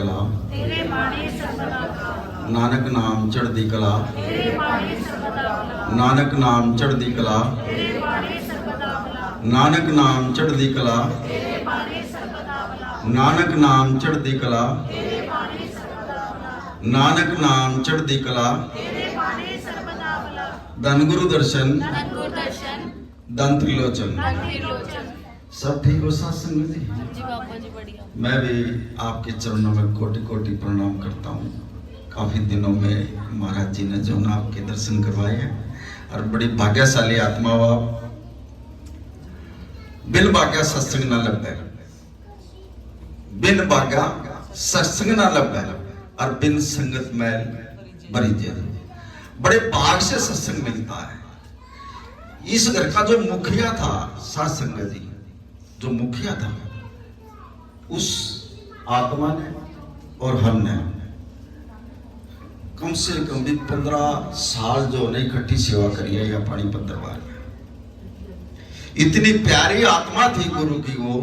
कला, तेरे बाणे सर्वदा कला। नानक नाम चढ़दी कला, तेरे बाणे सर्वदा कला। नानक नाम चढ़दी कला, तेरे बाणे सर्वदा कला। नानक नाम चढ़दी कला, तेरे बाणे सर्वदा कला। नानक नाम चढ़दी कला, तेरे बाणे सर्वदा कला। नानक नाम चढ़दी कला। तेरे बाणे सर्वदा कला। धन गुरु दर्शन, गुरु दर्शन, दंत त्रिलोचन। त्रिलोचन। सब ठीक हो सत्संग जी? जी बाबा जी बढ़िया। मैं भी आपके चरणों में कोटि कोटि प्रणाम करता हूँ। काफी दिनों में महाराज जी ने जो ना आपके दर्शन करवाए हैं और बड़ी भाग्यशाली आत्मा हो आप। बिन भाग्या सत्संग न लगे, बिन भाग्या सत्संग न लगे और बिन संगत मैल भरी जेल। बड़े भाग से सत्संग मिलता है। इस घर का जो मुखिया था सत्संग जी, जो मुखिया था, उस आत्मा ने और हमने कम से कम भी 15 साल जो ने इकट्ठी सेवा करी है या पानीपत दरबार में। इतनी प्यारी आत्मा थी गुरु की वो,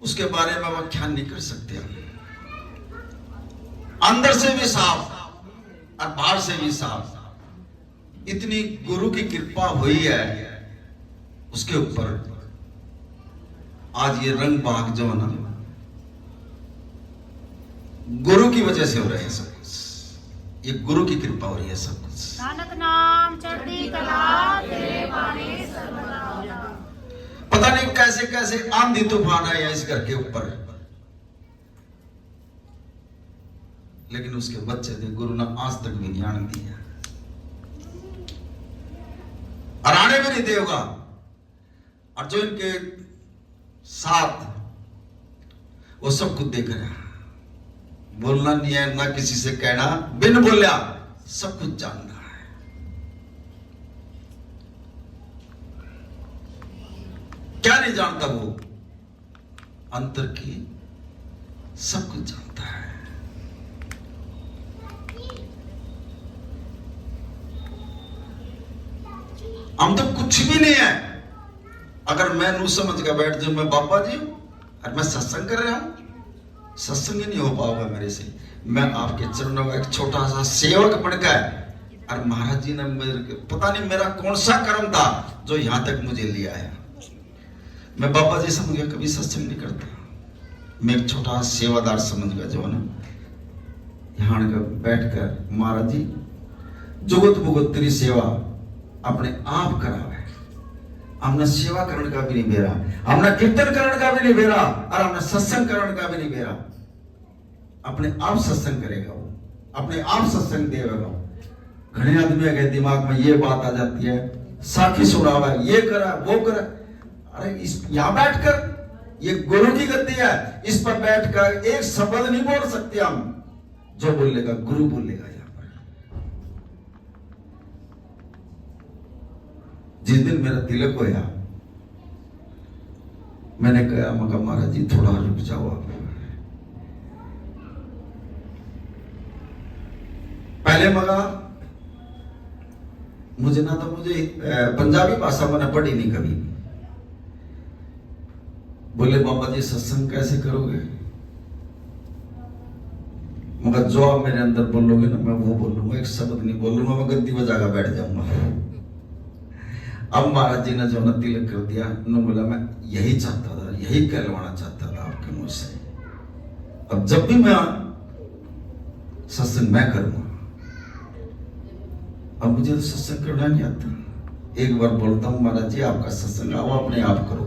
उसके बारे में व्याख्यान नहीं कर सकते हम। अंदर से भी साफ और बाहर से भी साफ। इतनी गुरु की कृपा हुई है उसके ऊपर। आज ये रंग बाग जो है ना, गुरु की वजह से हो रहे हैं सब कुछ। ये गुरु की कृपा हो रही है सब कुछ। नानक नाम चढ़दी कला, तेरे बाणे सर्वदा कला। पता नहीं कैसे कैसे आंधी तूफान आया इस घर के ऊपर, लेकिन उसके बच्चे थे गुरु ने आज तक भी ज्ञान दिया और आने भी नहीं देगा। और जो इनके साथ वो सब कुछ देख रहा है। बोलना नहीं है ना किसी से कहना, बिन बोलिया सब कुछ जानना है। क्या नहीं जानता वो? अंतर की सब कुछ जानता है। हम तो कुछ भी नहीं है। अगर मैं नू समझ के बैठ जाऊं मैं बाबा जी हूं और मैं सत्संग कर रहा हूं, सत्संग ही नहीं हो पाएगा मेरे से। मैं आपके चरणों का एक छोटा सा सेवक बन गया और महाराज जी ने मेरे, पता नहीं मेरा कौन सा कर्म था जो यहां तक मुझे ले आया। मैं बाबा जी समझ गया, कभी सत्संग नहीं करता। मैं एक छोटा सेवादार समझ गया जो है ना, यहाँ बैठकर महाराज जी जुगत भुगत तेरी सेवा अपने आप करावे। हमने सेवा करने का भी नहीं बेरा, हमने कीर्तन करने का भी नहीं बेरा और हमने सत्संग करने का भी नहीं बेरा। अपने आप सत्संग करेगा वो, अपने आप सत्संग देगा। घने आदमी के दिमाग में ये बात आ जाती है, साखी सुनावा, ये करा वो करा। अरे इस यहां बैठकर, ये गुरु की गद्दी है, इस पर बैठकर एक शब्द नहीं बोल सकते हम। जो बोलेगा गुरु बोलेगा। जिस दिन मेरा तिलक होया, मैंने कहा मगर महाराज जी थोड़ा रुक जाओ आप। पहले मगा मुझे ना तो मुझे पंजाबी भाषा मैंने पढ़ी नहीं कभी। बोले बाबा जी सत्संग कैसे करोगे? मगर जो आप मेरे अंदर बोलोगे ना मैं वो बोलूंगा, एक शब्द नहीं बोलूंगा, मैं गद्दी बजाकर बैठ जाऊंगा। अब महाराज जी ने जो ना तिलक कर दिया, उन्होंने बोला मैं यही चाहता था, यही कहलवाना चाहता था आपके मुंह से। अब जब भी मैं सत्संग मैं करूंगा, अब मुझे तो सत्संग करना नहीं आता। एक बार बोलता हूँ महाराज जी आपका सत्संग आओ अपने आप करो,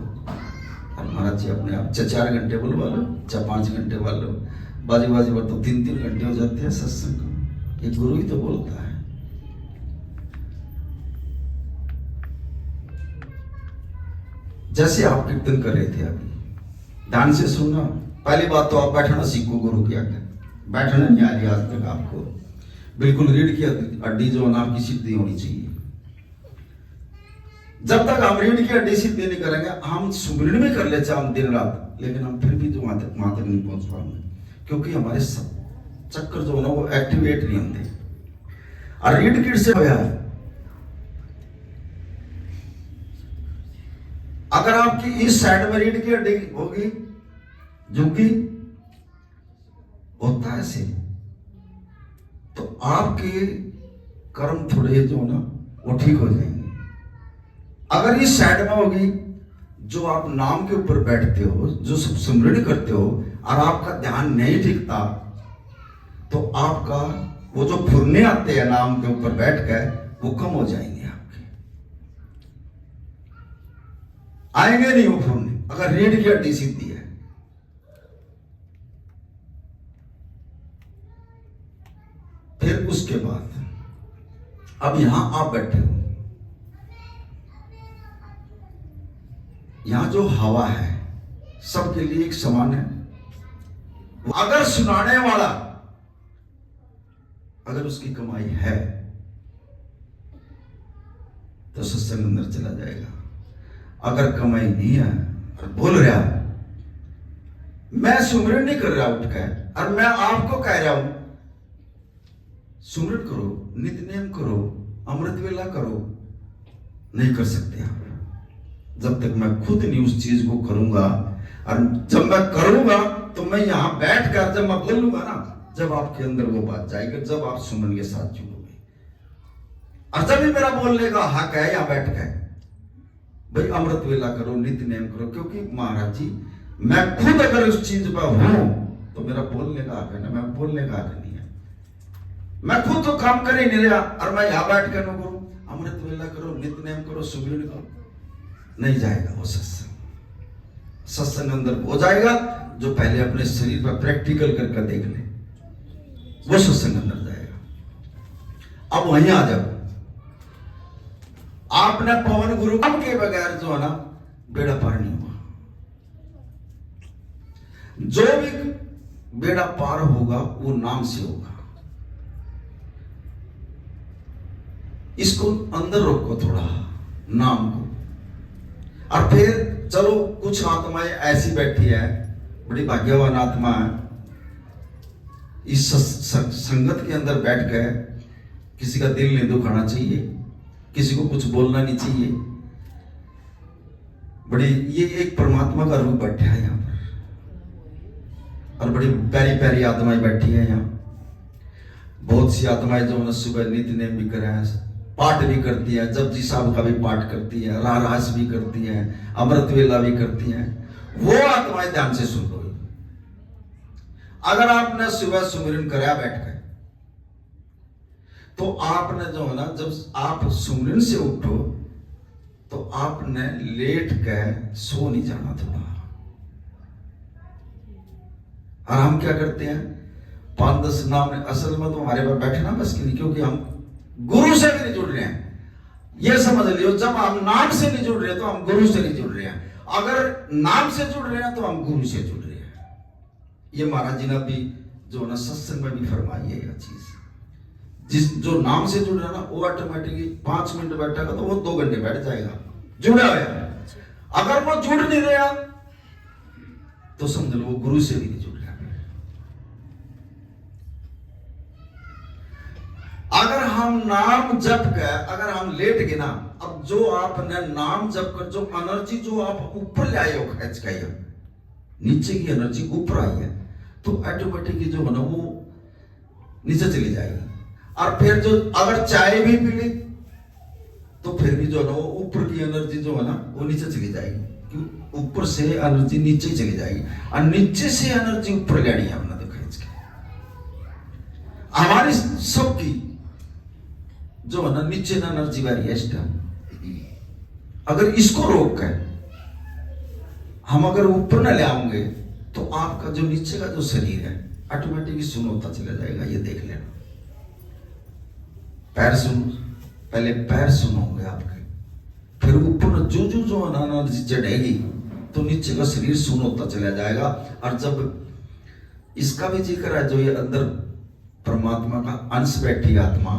और महाराज जी अपने आप 4 घंटे बुलवा लो, 5 घंटे बुलवा लो, बाजी बाजी पर तो 3 घंटे हो जाते हैं सत्संग। ये गुरु ही तो बोलता है। जैसे आप कीर्तन कर रहे थे अभी, ध्यान से सुनना। पहली बात तो आप बैठना सीखो गुरु की आज्ञा। बैठना नहीं आ रही आज तक आपको। बिल्कुल रीढ़ की हड्डी जो है आपकी सीधी होनी चाहिए। जब तक हम रीढ़ की हड्डी सीधी नहीं करेंगे, हम सुमिरन भी कर ले चाहे हम दिन रात, लेकिन हम फिर भी जो वहां तक नहीं पहुंच पाएंगे, क्योंकि हमारे सब चक्कर जो है ना वो एक्टिवेट नहीं होते। और रीढ़ की से होया है, अगर आपकी इस साइड में रीढ़ की हड्डी होगी झुकी से, तो आपके कर्म थोड़े जो ना वो ठीक हो जाएंगे। अगर इस साइड में होगी, जो आप नाम के ऊपर बैठते हो, जो सब सुमरण करते हो और आपका ध्यान नहीं टिकता, तो आपका वो जो फुरने आते हैं नाम के ऊपर बैठ कर, वो कम हो जाएंगे आपके, आएंगे नहीं वो फुरने, अगर रीढ़ की हड्डी सीधी है। फिर उसके बाद अब यहां आप बैठे हो, यहां जो हवा है सबके लिए एक समान है। अगर सुनाने वाला अगर उसकी कमाई है तो सत्संग अंदर चला जाएगा। अगर कमाई नहीं है और बोल रहा, मैं सुमरन नहीं कर रहा उठकर, और मैं आपको कह रहा हूं सुमरन करो, नित्य नेम करो, अमृत वेला करो, नहीं कर सकते आप जब तक मैं खुद नहीं उस चीज को करूंगा। और जब मैं करूंगा तो मैं यहां बैठकर जब मैं बोलूंगा ना, जब आपके अंदर वो बात जाएगी, जब आप सुमन के साथ जुड़ोगे, और जब भी मेरा बोलने का हक है यहां बैठ के, भाई अमृत वेला करो, नित्य नेम करो, क्योंकि महाराज जी मैं खुद अगर उस चीज पर हूं तो मेरा बोलने का हक है ना, मैं बोलने का हक नहीं है। मैं खुद तो काम कर ही नहीं रहा और मैं यहां बैठ कर न करूं, अमृत वेला करो, नित्य नेम करो, सुमिरन करो, नहीं जाएगा वो सत्संग। सत्संग अंदर हो जाएगा जो पहले अपने शरीर पर प्रैक्टिकल करके देख ले, वो सत्संग अंदर जाएगा। अब वहीं आ जाओ, आपने पवन गुरु के बगैर जो है ना बेड़ा पार नहीं हुआ। जो भी बेड़ा पार होगा वो नाम से होगा। इसको अंदर रोको थोड़ा, नाम को। और फिर चलो कुछ आत्माएं ऐसी बैठी है, बड़ी भाग्यवान आत्मा है, इस संगत के अंदर बैठ गए, किसी का दिल नहीं दुखाना चाहिए, किसी को कुछ बोलना नहीं चाहिए। बड़ी ये एक परमात्मा का रूप बैठा है यहाँ पर, और बड़ी प्यारी प्यारी आत्माएं बैठी है यहाँ। बहुत सी आत्माएं जो सुबह नित्य नेम भी करे हैं, पाठ भी करती है, जपजी साहब का भी पाठ करती है, रास भी करती है, अमृत वेला भी करती है। वो आत्माएं ध्यान से सुन लो। अगर आपने सुबह सुमिरन कराया बैठ कर, तो आपने जो है ना, जब आप सुमिरन से उठो तो आपने लेट कर सो नहीं जाना थोड़ा। और हम क्या करते हैं, 5-10 नाम असल में तो हमारे पास बैठना बस की नहीं, क्योंकि हम गुरु से भी नहीं जुड़ रहे हैं। ये समझ लियो, जब हम नाम से नहीं जुड़ रहे तो हम गुरु से नहीं जुड़ रहे हैं, अगर नाम से जुड़ रहे हैं तो हम गुरु से जुड़ रहे हैं। ये महाराज जी ने भी जो ना सत्संग में भी फरमाई है यह चीज। जिस जो नाम से जुड़ रहा ना, वो ऑटोमेटिकली 5 मिनट बैठेगा तो वो 2 घंटे बैठ जाएगा, जुड़ा हुआ। अगर वो जुड़ नहीं रहा तो समझ लो वो गुरु से भी नहीं जुड़ रहा। अगर हम नाम जप कर, अगर हम लेट गए ना, अब जो आपने नाम जप कर जो एनर्जी जो आप ऊपर ले आए हो, खींच के नीचे की एनर्जी ऊपर आई है, तो ऑटोमेटिकली जो है ना वो नीचे चली जाएगी। और फिर जो अगर चाय भी पी ली तो फिर भी जो है ना वो ऊपर की एनर्जी जो है ना वो नीचे चली जाएगी, क्यों ऊपर से एनर्जी नीचे चली जाएगी, और नीचे से एनर्जी ऊपर लेनी है अपना, तो खींच के। हमारी सबकी जो है ना नीचे ना एनर्जी वाली है इस टाइम, अगर इसको रोक कर हम अगर ऊपर ना ले आएंगे तो आपका जो नीचे का जो शरीर है ऑटोमेटिकली सुन होता चला जाएगा। ये देख लेना, पैर सुन, पहले पैर सुनोगे आपके, फिर ऊपर जो जो जो एनर्जी चढ़ेगी तो नीचे का शरीर सुन होता चला जाएगा। और जब इसका भी जिक्र है, जो ये अंदर परमात्मा का अंश बैठी आत्मा,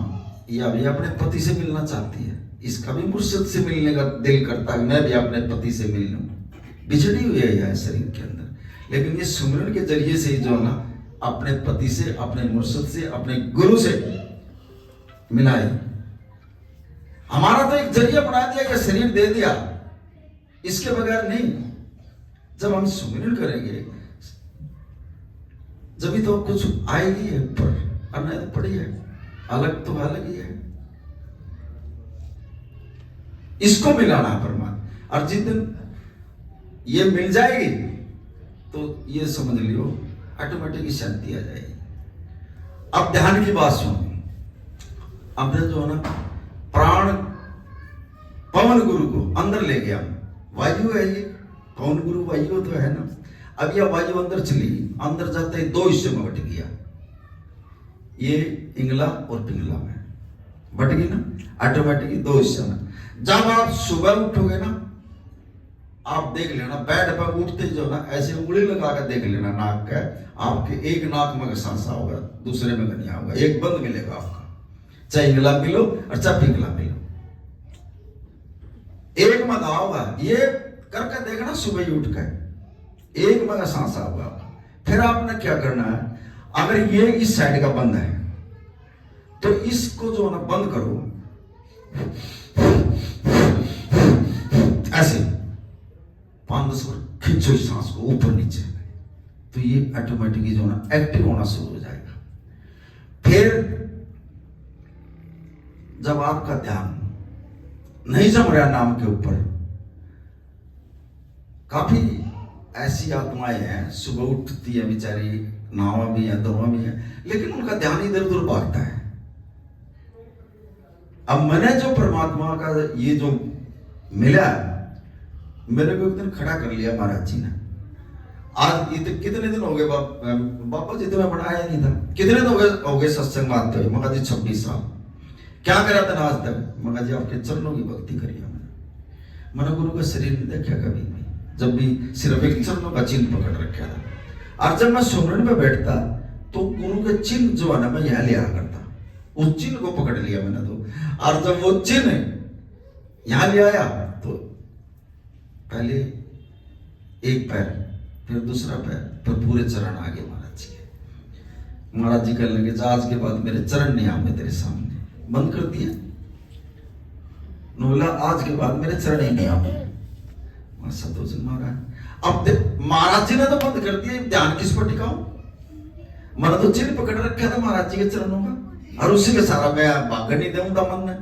ये अभी अपने पति से मिलना चाहती है, इसका भी मुर्शिद से मिलने का दिल करता है, मैं भी अपने पति से मिल लूं। बिछड़ी हुई है यह शरीर के अंदर, लेकिन ये सुमिरन के जरिए से जो ना अपने पति से, अपने मुर्शिद से, अपने गुरु से मिलाए। हमारा तो एक जरिया बना दिया, ये शरीर दे दिया, इसके बगैर नहीं। जब हम सुमिरन करेंगे जब भी तो कुछ आएगी है ऊपर, और नहीं तो पड़ी है, अलग तो अलग ही है। इसको मिलाना परमात्मा, और जिस दिन ये मिल जाएगी तो ये समझ लियो ऑटोमेटिक शांति आ जाएगी। अब ध्यान की बात सुनो। अब जो है ना, प्राण पवन गुरु को अंदर ले गया, वायु है ये, पवन गुरु वायु तो है ना। अब यह वायु अंदर चली, अंदर जाते ही दो हिस्से में बट गया, ये इंगला और पिंगला में बट गई ना, ऑटोमेटिकली दो हिस्से में। जब आप सुबह उठोगे ना, आप देख लेना बेड पर उठते जो ना ऐसे उंगली लगा कर देख लेना नाक का, आपके एक नाक में सांसा होगा, दूसरे में नहीं होगा, एक बंद मिलेगा आपका, चाहे इंगला मिलो और चाहे पिंगला मिलो, एक में होगा। ये करके देखना सुबह ही उठ कर, एक में सांसा होगा। फिर आपने क्या करना है, अगर ये इस साइड का बंद है तो इसको जो ना बंद करो ऐसे 5-10 बार खींचो इस सांस को ऊपर नीचे, तो ये ऑटोमेटिकली जो ना एक्टिव होना शुरू हो जाएगा। फिर जब आपका ध्यान नहीं जम रहा नाम के ऊपर, काफी ऐसी आत्माएं हैं सुबह उठती है बेचारी, नावा भी है दवा भी है, लेकिन उनका ध्यान इधर उधर भागता है। अब मैंने जो परमात्मा का ये जो मिला, मेरे को एक दिन खड़ा कर लिया महाराज जी ने। आज कितने दिन हो गए बाबा जी, तो मैं बनाया नहीं था, कितने दिन हो गए सत्संग मानते हुए? मगा जी 26 साल। क्या करा था आज तक? मगा जी आपके चरणों की भक्ति करी है मैंने गुरु का शरीर नहीं देखा कभी भी, जब भी सिर्फ एक चरणों का चिन्ह पकड़ रखा था। और जब मैं सुमरन में बैठता तो गुरु के चिन्ह जो है ना मैं यहाँ लिया करता, उस चिन्ह को पकड़ लिया मैंने तो। और जब वो चिन्ह यहाँ ले आया तो पहले एक पैर, फिर दूसरा पैर, फिर पूरे चरण आगे महाराज जी के। महाराज जी कहने लगे आज के बाद मेरे चरण नहीं आएंगे तेरे सामने, बंद कर दिया। बोला आज के बाद मेरे चरण ही नहीं आएंगे। सतोजन महाराज, अब महाराज जी ने तो बंद कर दिया, ध्यान किस पर टिकाऊं? मैंने तो चिन्ह पकड़ रखा था महाराज जी के चरणों का, और उसी के सारा मैं भागने नहीं दूंगा मन में।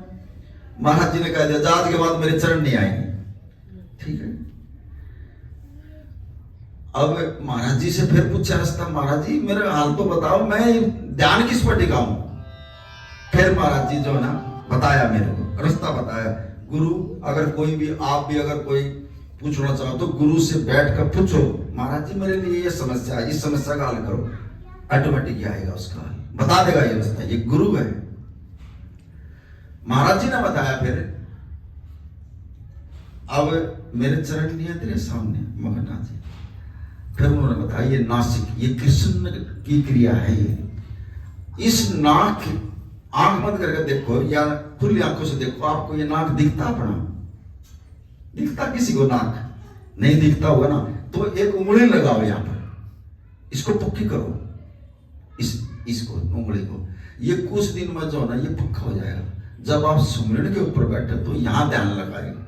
महाराज जी ने कह दिया आज के बाद मेरे चरण नहीं आएंगे, ठीक है। अब महाराज जी से फिर पूछा रास्ता, महाराज जी मेरा हाल तो बताओ, मैं ध्यान किस पर टिकाऊं? फिर महाराज जी जो ना बताया मेरे को, रास्ता बताया। गुरु अगर कोई भी, आप भी अगर कोई पूछना चाहो तो गुरु से बैठ कर पूछो, महाराज जी मेरे लिए ये समस्या है, इस समस्या का हल करो, ऑटोमेटिक आएगा उसका हल, बता देगा ये रास्ता, ये गुरु है। महाराज जी ने बताया। फिर अब मेरे चरण नहीं है तेरे सामने मगना जी। फिर उन्होंने बताया ये नासिक, ये कृष्ण की क्रिया है। ये इस नाक, आंख बंद करके देखो या खुली आंखों से देखो, आपको ये नाक दिखता अपना? दिखता किसी को नाक? नहीं दिखता होगा ना, तो एक उंगली लगाओ यहाँ पर, इसको पक्की करो, इसको उंगली को, ये कुछ दिन में जो ना ये पक्का हो जाएगा। जब आप सुमिरन के ऊपर बैठे तो यहां ध्यान लगाएगा,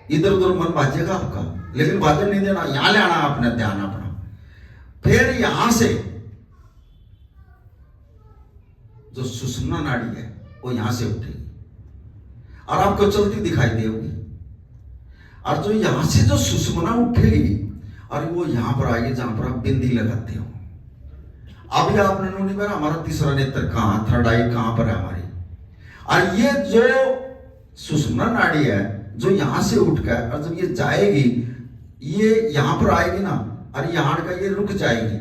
इधर उधर मन भाजेगा आपका, लेकिन भाजन नहीं देना, यहां ले आना अपना ध्यान अपना। फिर यहां से जो सुषुम्ना नाड़ी है वो यहां से उठेगी और आपको चलती दिखाई देगी। और जो यहां से जो सुषुम्ना उठेगी और वो यहां पर आएगी जहां पर आप बिंदी लगाते हो। अभी आपने नोनी मेरा हमारा तीसरा नेत्र कहां, थर्ड आई कहां पर है हमारी, और ये जो सुषुम्ना नाड़ी है जो यहां से उठकर और जब ये जाएगी, ये यहां पर आएगी ना, और यहां का ये रुक जाएगी,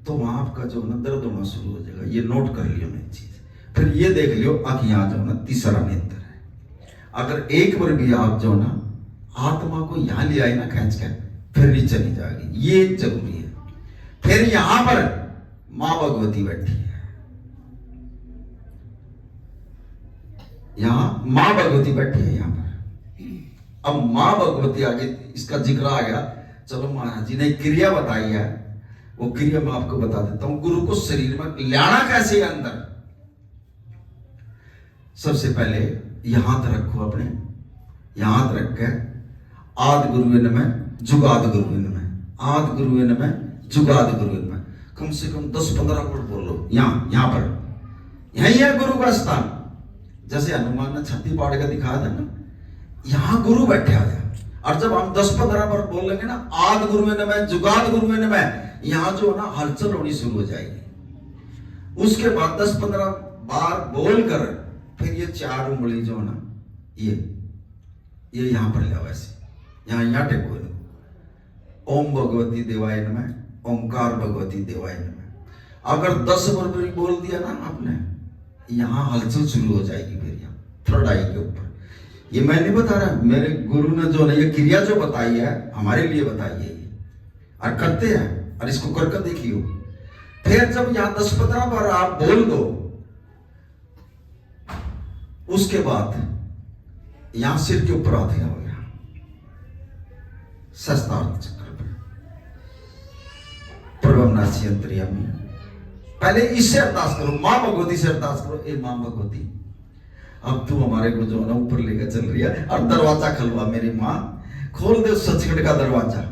तो वहां आपका जो ना दर्द होना शुरू हो जाएगा। ये नोट कर लियो मैं चीज। फिर ये देख लियो अब यहां जो ना तीसरा नेत्र है। अगर एक बार भी आप जो ना आत्मा को यहां ले आई ना खींच कर, फिर नीचे नहीं जाएगी, ये जरूरी है। फिर यहां पर मां भगवती बैठी है, यहां मां भगवती बैठी है यहां पर। अब मां भगवती आगे इसका जिक्र आ गया। चलो महाराज जी ने क्रिया बताई है, वो क्रिया मैं आपको बता देता हूं। गुरु को शरीर में लाना कैसे है अंदर? सबसे पहले यहां तक रखो अपने, यहां तक रख के आद गुरुवे नमः जुगाद गुरुवे नमः, आद गुरुवे नमः जुगाद गुरुवे नमः कम से कम 10-15 वर्ड बोलो। यहाँ पर यही है गुरु का स्थान। जैसे हनुमान ने छत्ती पाड़ के दिखाया था ना, यहाँ गुरु बैठे हुए। और जब हम 10-15 बार बोल लेंगे ना, आद गुरु में नमः, जुगाद गुरु में नमः, यहाँ जो ना हलचल होनी शुरू हो जाएगी। उसके बाद 10-15 बार बोलकर फिर ये 4 उंगली जो ना, ये यहाँ पर ले, वैसे यहाँ टेको। ओम भगवती देवाय नमः, ओमकार भगवती देवाय नमः। अगर 10 बार भी बोल दिया ना आपने, यहाँ हलचल शुरू हो जाएगी। फिर यहाँ थर्ड आई के ऊपर, ये मैं नहीं बता रहा, मेरे गुरु ने जो ना ये क्रिया जो बताई है हमारे लिए बताई है ये, और करते हैं। और इसको करके देखियो। फिर जब यहाँ 10-15 बार आप बोल दो, उसके बाद यहां सिर के ऊपर हाथ हो गया, सहस्त्रार्थ चक्र पे प्रभवनासी अंतर्यामी। पहले इससे अरदास करो, मां भगवती से अरदास करो, ए मां भगवती अब तू हमारे को जो ना ऊपर लेकर चल रही है, और दरवाजा खुलवा मेरी माँ, खोल दे सचखंड का दरवाजा।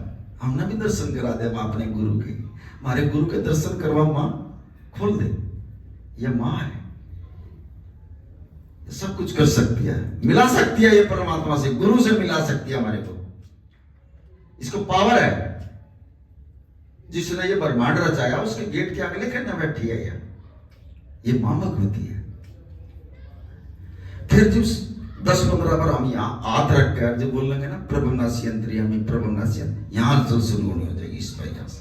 हमने भी दर्शन करा दे माँ अपने गुरु के, हमारे गुरु के दर्शन करवा माँ, खोल दे। ये माँ है, सब कुछ कर सकती है, मिला सकती है ये परमात्मा से, गुरु से मिला सकती है हमारे को। इसको पावर है। जिसने ये ब्रह्मांड रचाया उसके गेट के आगे लेकर न बैठी है ये मां भगवती है। फिर जब 10-15 बार हम यहाँ हाथ रख कर जब बोल लेंगे ना, प्रभुनासी अंतर्यामी, प्रभुनासी, यहाँ तो शुरू होनी हो जाएगी इस तरीके से।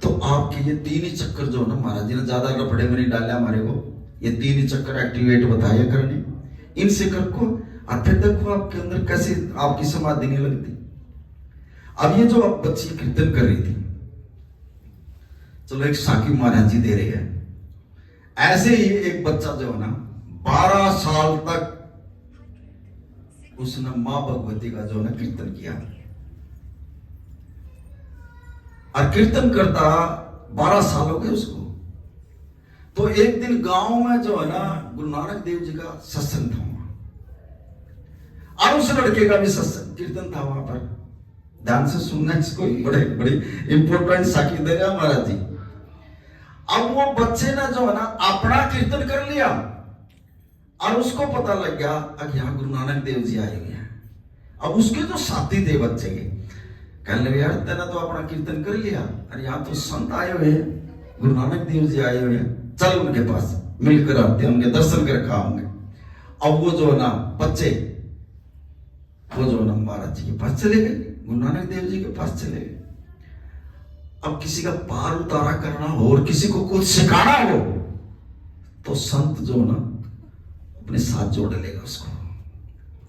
तो आपके ये 3 ही चक्कर जो ना, महाराज जी ने ज्यादा लफड़े में नहीं डाले हमारे को, ये 3 ही चक्कर एक्टिवेट बताया करने, इनसे कर को। और फिर देखो आपके अंदर कैसे आपकी समाधि नहीं लगती। अब ये जो आप बच्ची कीर्तन कर रही थी, चलो एक साकी महाराज जी दे रहे हैं, ऐसे ही एक बच्चा जो है ना 12 साल तक उसने मां भगवती का जो है ना कीर्तन किया, और कीर्तन करता 12 साल हो गए उसको। तो एक दिन गांव में जो है ना गुरु नानक देव जी का सत्संग था वहां, और उस लड़के का भी सत्संग कीर्तन था वहां पर। ध्यान से सुनना, इसको बड़ी इंपॉर्टेंट साकी दे रहे महाराज जी। अब वो बच्चे ने जो है ना अपना कीर्तन कर लिया, और उसको पता लग गया अब यहाँ गुरु नानक देव जी आए हुए हैं। अब उसके जो साथी थे बच्चे के, कहने लगे यार तेना तो अपना कीर्तन कर लिया, और यहाँ तो संत आए हुए हैं, गुरु नानक देव जी आए हुए हैं, चल उनके पास मिलकर आते हैं, उनके दर्शन कर खाओगे। अब वो जो है ना बच्चे, वो जो है ना महाराज जी के पास चले गए, गुरु नानक देव जी के पास चले गए। अब किसी का पार उतारा करना हो और किसी को कुछ सिखाना हो, तो संत जो ना अपने साथ जोड़ लेगा उसको,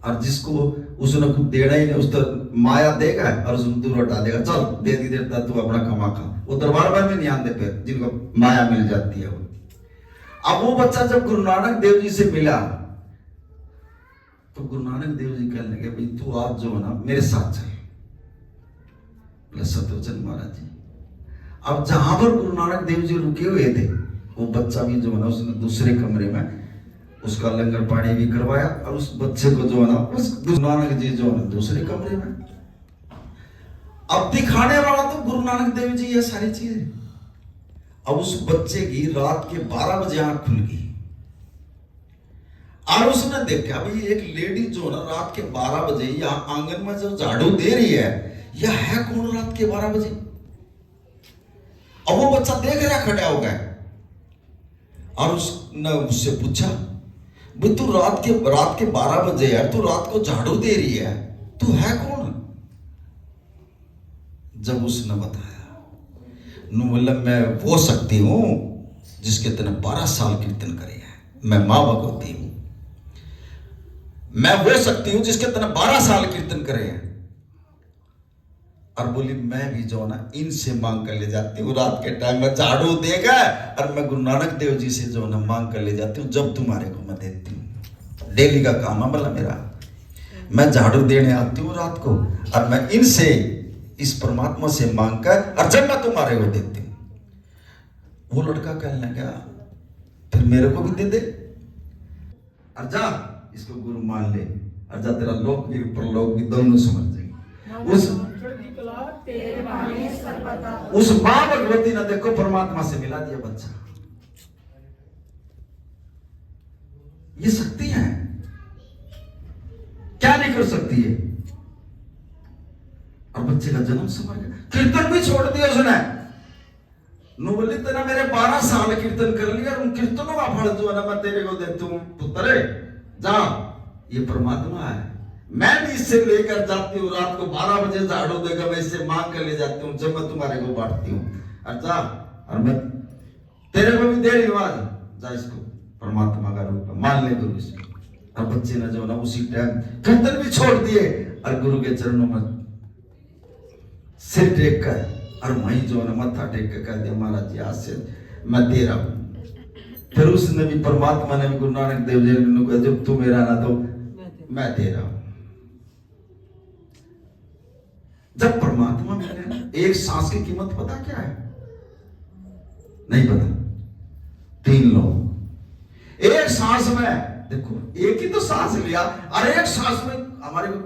और जिसको उसने कुछ देना ही नहीं, उस तो माया देगा और उसने दूर हटा देगा, चल दे दी देता तू अपना कमा खा। वो दरबार में नहीं आते फिर, जिनको माया मिल जाती है वो। अब वो बच्चा जब गुरु नानक देव जी से मिला, तो गुरु नानक देव जी कहने लगे भाई तू आज जो है ना मेरे साथ चल। सतवचन महाराज जी। अब जहां पर गुरु नानक देव जी रुके हुए थे, वो बच्चा भी जो है ना उसने दूसरे कमरे में उसका लंगर पानी भी करवाया, और उस बच्चे को जो है ना उस गुरु नानक जी जो है ना दूसरे कमरे में। अब दिखाने वाला तो गुरु नानक देव जी ये सारी चीजें। अब उस बच्चे की रात के 12 बजे आंख खुल गई, और उसने देखा भाई एक लेडी जो ना रात के 12 बजे यहाँ आंगन में जो झाड़ू दे रही है, यह है कौन रात के 12 बजे। अब वो बच्चा देख रहा खड़ा हो गया, और उसने उससे पूछा भाई तू रात के 12 बजे यार तू रात को झाड़ू दे रही है, तू है कौन। जब उसने बताया, मतलब मैं वो शक्ति हूं जिसके तने 12 साल कीर्तन करे है, मैं मां भगवती हूं, मैं वो शक्ति हूं जिसके तने 12 साल कीर्तन करे हैं। और बोली मैं भी जो ना इनसे मांग कर ले जाती हूँ, रात के टाइम में झाड़ू देगा, और मैं गुरु नानक देव जी से जो ना मांग कर ले जाती हूँ, जब तुम्हारे को मैं देती हूँ। डेली का काम है बोला मेरा, मैं झाड़ू देने आती हूँ रात को, और मैं इनसे इस परमात्मा से मांग कर, और जब मैं तुम्हारे को देती हूँ। वो लड़का कहने लगा फिर मेरे को भी दे दे, और जा इसको गुरु मान ले, और जा तेरा लोक भी परलोक भी दोनों समझ जाएंगे। उस मां भगवती ने देखो परमात्मा से मिला दिया बच्चा। ये शक्ति है, क्या नहीं कर सकती है। और बच्चे का जन्म समझ गया, कीर्तन भी छोड़ दिया उसने। नु बोली तेरा मेरे 12 साल कीर्तन कर लिया, उन कीर्तनों का फल जो है ना मैं तेरे को देता हूं पुत्र, जा। ये परमात्मा है, मैं भी इससे लेकर जाती हूँ, रात को 12 बजे झाड़ू देगा, मैं इससे मांग कर ले जाती हूँ, जब मैं तुम्हारे को बांटती हूँ। और जा, और मैं तेरे को भी दे रही हूँ आज, जा इसको परमात्मा का रूप मान ले गुरु से। और बच्चे ने जो ना उसी टाइम कीर्तन भी छोड़ दिए और गुरु के चरणों में सिर टेक कर और वहीं जो ना मत्था टेक कर कह दिया महाराज जी आज से मैं दे रहा हूं। फिर उसने भी परमात्मा ने भी गुरु नानक देव जी ने कहा जब तू मेरा ना तो मैं दे रहा हूं। जब परमात्मा मिले ना, एक सांस की कीमत पता क्या है? नहीं पता। 3 लोग एक सांस में, देखो एक ही तो सांस लिया और एक सांस में हमारे को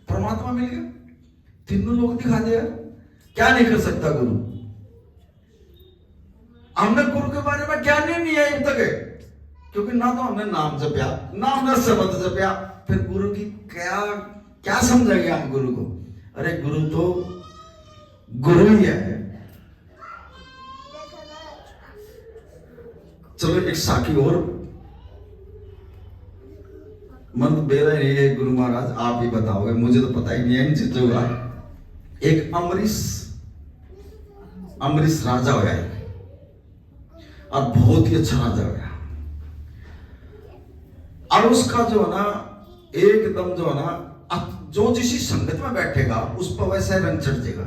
परमात्मा मिल गया। तीनों लोग दिखा दिया, क्या नहीं कर सकता गुरु। हमने गुरु के बारे में ज्ञान ही नहीं है अब तक, क्योंकि ना तो हमने नाम जपया, ना हमने शब्द जपया, फिर गुरु की क्या क्या समझेंगे हम गुरु को? अरे गुरु तो गुरु ही है। चलो एक साखी और, मन तो बेरा नहीं है गुरु महाराज, आप ही बताओगे, मुझे तो पता ही नहीं है इन चीजों का। एक अमरीश राजा हो गया और बहुत ही अच्छा राजा हो गया। और उसका जो है ना एकदम जो है ना जो जिस संगत में बैठेगा उस पर वैसा रंग चढ़ जाएगा।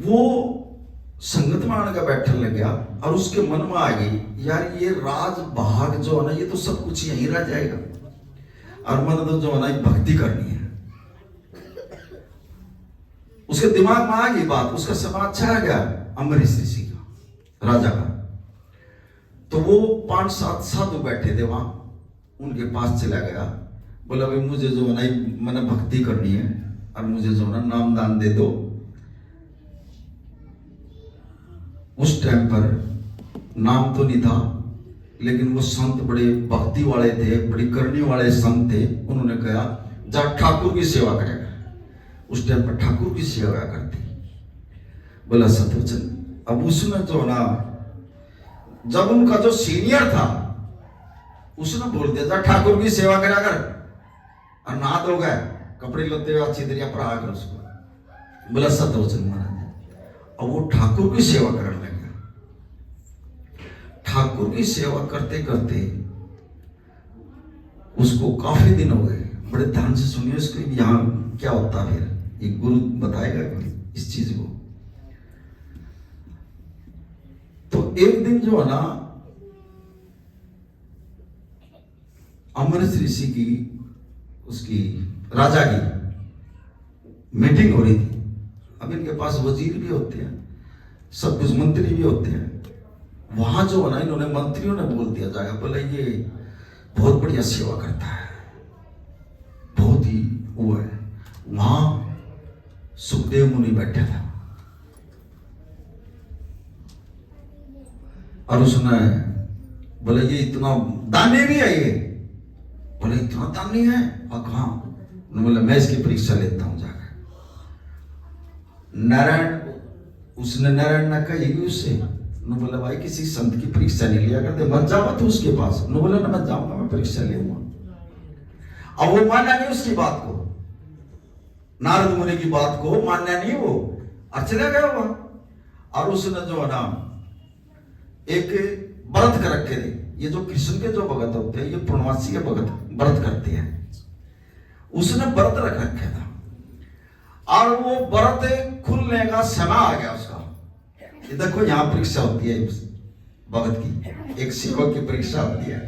वो संगत में आने का बैठने लग गया और उसके मन में आ गई यार ये राज भाग जो है ना ये तो सब कुछ यहीं रह जाएगा, और मन तो जो है ना भक्ति करनी है। उसके दिमाग में आ गई बात, उसका समाज छा गया अमरीश ऋषि का, राजा का। तो वो 5-7 साधु बैठे थे वहां, उनके पास चला गया, बोला भाई मुझे जो है ना मैंने भक्ति करनी है और मुझे जो है ना नाम दान दे दो। उस टाइम पर नाम तो नहीं था, लेकिन वो संत बड़े भक्ति वाले थे, बड़ी करने वाले संत थे। उन्होंने कहा जा ठाकुर की सेवा करेगा। उस टाइम पर ठाकुर की सेवा करती। बोला सतवचन। अब उसने जो ना जब उनका जो सीनियर था उसने बोल दिया जा ठाकुर की सेवा करा कर, और नहा धो गए, कपड़े लत्ते अच्छी तरह पर आकर उसको बोला सतवचन महाराज। और वो ठाकुर की सेवा करने लगा। ठाकुर की सेवा करते करते उसको काफी दिन हो गए। बड़े ध्यान से सुनिए उसको, यहाँ क्या होता है फिर ये गुरु बताएगा इस चीज को। तो एक दिन जो है ना अमरीश ऋषि की उसकी राजा की मीटिंग हो रही थी। अब इनके पास वजीर भी होते हैं, सब कुछ मंत्री भी होते हैं। वहां जो है ना इन्होंने मंत्रियों ने बोल दिया जाएगा, बोला ये बहुत बढ़िया सेवा करता है, बहुत ही वो है। वहां सुखदेव मुनि बैठा था और उसने बोला ये इतना दानी भी है, ये बोले इतना दानी है। और कहा बोला मैं इसकी परीक्षा लेता हूं जाकर। नारायण उसने नारायण ना कही उससे, न बोला भाई किसी संत की परीक्षा नहीं लिया करते, मत जाओ तो उसके पास। न बोला ना मैं जाऊंगा, मैं परीक्षा लूंगा। अब वो माना नहीं उसकी बात को, नारद मुनि की बात को मानना नहीं वो, और चला गया हुआ। और उसने जो है ना एक व्रत कर रखे थे। ये जो कृष्ण के जो भगत होते हैं ये पूर्णवासी के भगत व्रत करते हैं। उसने व्रत रख रखा था और वो व्रत खुलने का समय आ गया उसका। ये देखो यहाँ परीक्षा होती है भगत की, एक सेवक की परीक्षा होती है।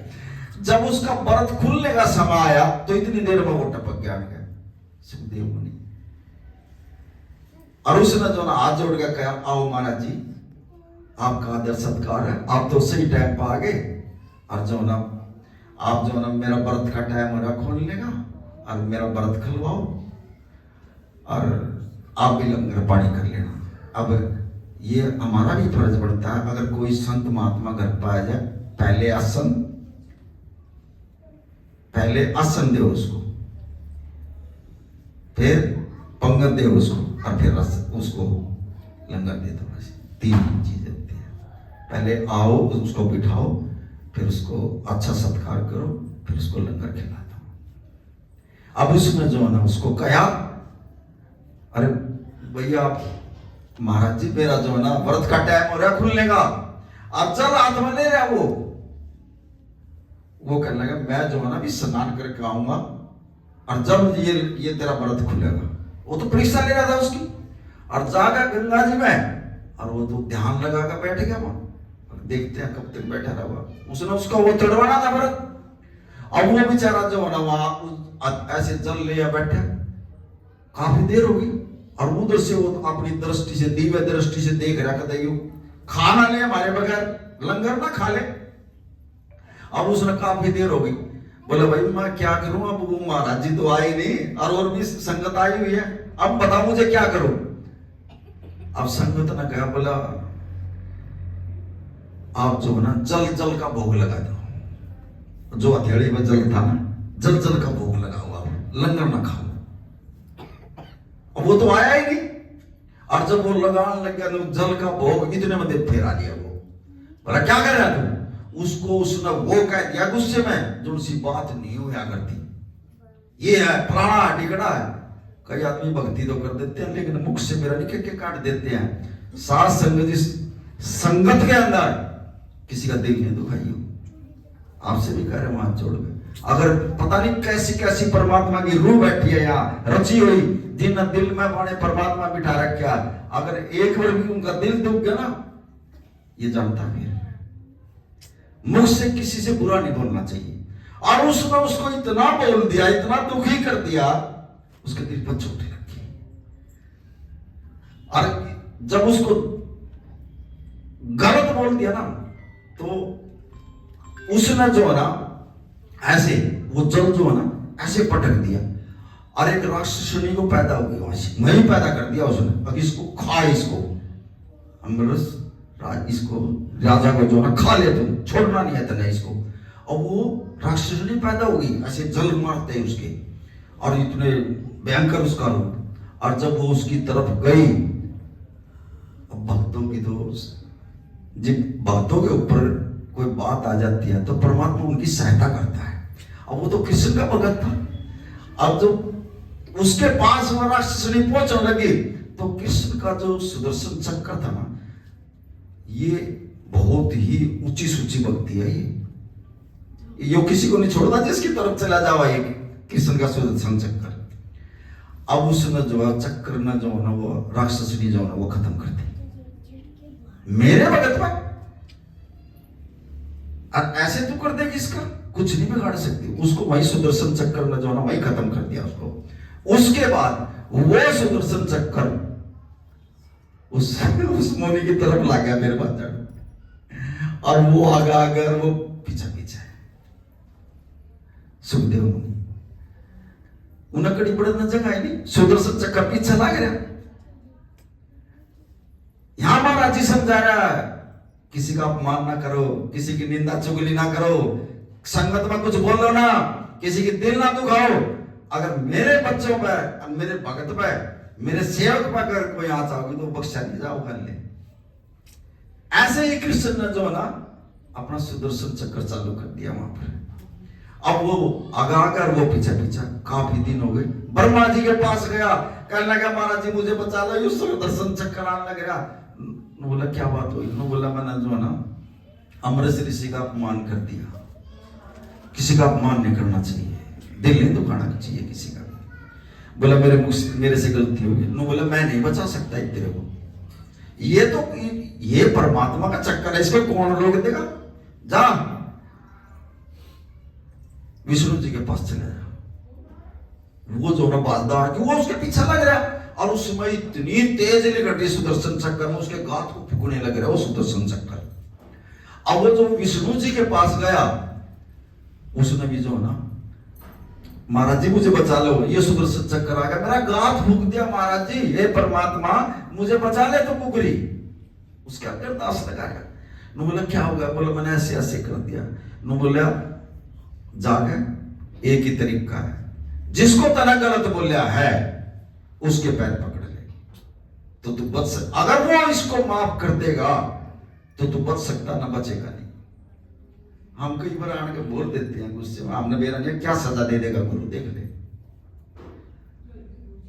जब उसका व्रत खुलने का समय आया तो इतनी देर में वो टपक गया सुखदेव मुनि। और उसने जो ना हाथ जोड़ के कहा आओ महाराज जी आपका आदर सत्कार है, आप तो सही टाइम पर आ गए। और जो ना आप जो ना मेरा व्रत का टाइम हो रहा खोलने का, और मेरा व्रत खुलवाओ और आप भी लंगर पानी कर लेना। अब ये हमारा भी फर्ज पड़ता है। अगर कोई संत महात्मा घर पर आ जाए, पहले आसन दे उसको, फिर पंगत दे उसको, और फिर उसको लंगर दे दो। बस 3 चीजें होती हैं। पहले आओ, उसको बिठाओ, फिर उसको अच्छा सत्कार करो, फिर उसको लंगर खिला दो। अब उसमें जो है ना उसको कहा, अरे भैया महाराज जी मेरा जो है ना व्रत का टाइम हो रहा है खुलने का, अब चल हाथ में ले रहा। वो कहने लगा मैं जो है ना भी स्नान करके आऊंगा, और जब ये तेरा व्रत खुलेगा। वो तो परीक्षा ले रहा था उसकी, और जागा गंगा जी में, और वो तो ध्यान लगा कर बैठ गया वहां। देखते हैं कब तक बैठा रहा। उसने उसका वो तोड़वाना था व्रत। अब वो बेचारा जो है ना वहां ऐसे जल लिया बैठा, काफी देर होगी, और उधर से वो अपनी दृष्टि से, दिव्य दृष्टि से देख रहा था खाना ले हमारे बगैर, लंगर ना खा ले। अब उसने काफी देर हो गई, बोले भाई मैं क्या करूं, अब वो महाराज जी तो आए नहीं, और भी संगत आई हुई है, अब बता मुझे क्या करूं। अब संगत ने कहा, बोला आप जो ना जल का भोग लगा दो। जो हथेली में जल था ना, जल का भोग लगाओ, आप लंगर ना खाओ। वो तो आया ही नहीं, और जब वो लगाने लग गया जल का भोग, इतने में फिर आ गया। वो बोला क्या कर रहा तू? उसको उसने वो कह दिया गुस्से में, जो सी बात नहीं हुआ करती। ये है फलाना टिकड़ा है। कई आदमी भक्ति तो कर देते हैं, लेकिन मुख से मेरा निकल के काट देते हैं। साथ संगत के अंदर किसी का दिल नहीं दुखाई हो। आपसे भी कह रहे हैं, हाथ जोड़ के, अगर पता नहीं कैसी कैसी परमात्मा की रूह बैठी है यहाँ रची हुई, जिन दिल में बड़े परमात्मा बिठा रखा, अगर एक बार भी उनका दिल दुख गया ना, ये जानता फिर मुझ से किसी से बुरा नहीं बोलना चाहिए। और उसने उसको इतना बोल दिया, इतना दुखी कर दिया, उसके दिल पर चोटें लगी। और जब उसको गलत बोल दिया ना, तो उसने जो है ना ऐसे वो जल जो है ना ऐसे पटक दिया, और एक राक्षसनी को पैदा हो गई वहां से, वही पैदा कर दिया उसने। अब इसको खा, इसको अमरस इसको राजा को जो ना खा ले, तुम छोड़ना नहीं है तेने इसको। और वो राक्षसनी पैदा हो गई, ऐसे जल मारते उसके, और इतने भयंकर उसका रूप। और जब वो उसकी तरफ गई, अब भक्तों की तो जब भक्तों के ऊपर कोई बात आ जाती है तो परमात्मा उनकी सहायता करता है। अब वो तो कृष्ण का भगत था। अब जब उसके पास वो राक्षसनी पहुंचने लगी, तो कृष्ण का जो सुदर्शन चक्र था ना, ये बहुत ही ऊंची सूची भक्ति है। ये किसी को नहीं छोड़ता जिसकी तरफ चला जाओ, ये कृष्ण का सुदर्शन चक्र। अब उसने जो है चक्र न जो ना वो राक्षसनी जो ना वो खत्म कर दी मेरे भगत में। और ऐसे तू कर देगी, इसका कुछ नहीं बिगाड़ सकती। उसको वही सुदर्शन चक्र ने जो ना वही खत्म कर दिया उसको। उसके बाद वो सुदर्शन चक्र उस मुनि की तरफ ला गया मेरे पास, और वो आगा अगर वो पीछा पीछा है। सुखदेव मुनि उन्हें कड़ी बड़े न जगह नहीं, सुदर्शन चक्र पीछे ला गया। यहां महाराज जी समझा रहा है, किसी का अपमान ना करो, किसी की निंदा चुगली ना करो, संगत में कुछ बोलो ना, किसी की दिल ना दुखाओ। अगर मेरे बच्चों पर, मेरे भगत पर, मेरे सेवक पर अगर कोई हाथ आओगे तो बख्शा नहीं जाओ कर ले। ऐसे ही कृष्ण ने जो ना अपना सुदर्शन चक्र चालू कर दिया वहां पर। अब वो आगा कर वो पीछा पीछा, काफी दिन हो गए। ब्रह्मा जी के पास गया, कहने लगा महाराज जी मुझे बचा लो, ये सुदर्शन चक्र आने लग रहा। बोला क्या बात हुई? बोला मैंने जो है ना अमृत ऋषि का अपमान कर दिया। किसी का अपमान नहीं करना चाहिए, दिल नहीं दुखाना चाहिए किसी का। बोला मेरे से गलती हो गई। बोला मैं नहीं बचा सकता तेरे को, ये तो ये परमात्मा का चक्कर है, इसको कौन रोक देगा? जा विष्णु जी के पास चले जा। वो जो ना बाधा कि वो उसके पीछे लग रहा है, और उसमें इतनी तेज निकटी सुदर्शन चक्कर में उसके गात को फूकने लग रहा है वो सुदर्शन चक्कर। अब वो जो विष्णु जी के पास गया, उसने भी जो ना महाराज जी मुझे बचा लो, ये सुदर्शन चक्कर आ गया, मेरा गात फूक दिया महाराज जी, हे परमात्मा मुझे बचा ले तो कुकरी। उसका अरदास लगाया। नु बोला क्या हो गया? बोला मैंने ऐसे ऐसे कर दिया। नु बोला जाके एक ही तरीका है, जिसको तना गलत बोलिया है उसके पैर पकड़ ले तो तू बच सक। अगर वो इसको माफ कर देगा तो तू बच सकता, ना बचेगा नहीं। हम कई बार आने के बोल देते हैं गुस्से में, हमने बेरा नहीं क्या सजा दे देगा गुरु, देख ले